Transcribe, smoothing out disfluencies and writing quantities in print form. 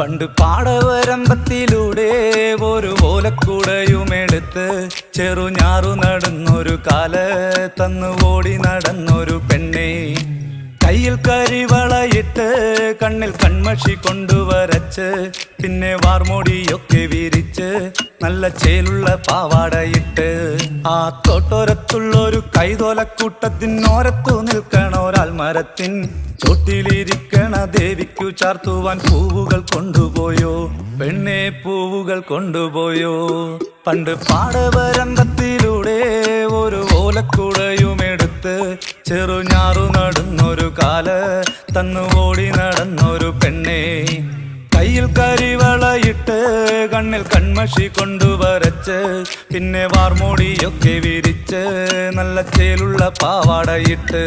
പണ്ട് പാടവരമ്പത്തിലൂടെ ഒരു ഓലക്കുടയുമെടുത്ത് ചെറുഞാറു നടന്നൊരു കാല തന്നു ഓടി നടന്നൊരു പെണ്ണെ. കയ്യിൽ കരിവളയിട്ട് കണ്ണിൽ കൺമഷി കൊണ്ടുവരച്ച് പിന്നെ വാർമോടിയൊക്കെ വിരിച്ച് നല്ല ചേലുള്ള പാവാടയിട്ട് ആ തോട്ടോരത്തുള്ളൊരു കൈതോലക്കൂട്ടത്തിനോരത്തു നിൽക്കണ ഒരാൾ മരത്തിൻ ചോട്ടിലിരിക്കണ ദേവിക്കു ചാർത്തുവാൻ പൂവുകൾ കൊണ്ടുപോയോ പെണ്ണെ, പൂവുകൾ കൊണ്ടുപോയോ. പണ്ട് പാടവരമ്പത്തിലൂടെ ഒരു ഓലക്കുടയുമെടുത്ത് ചെറുഞാറു നടന്നൊരു കാല തന്നു ഓടി നടന്നൊരു പെണ്ണെ. കയ്യിൽ കരിവളയിട്ട് കണ്ണിൽ കൺമഷി കൊണ്ടുവരച്ച് പിന്നെ വാർമോടിയൊക്കെ വിരിച്ച് നല്ല ചേലുള്ള പാവാടയിട്ട്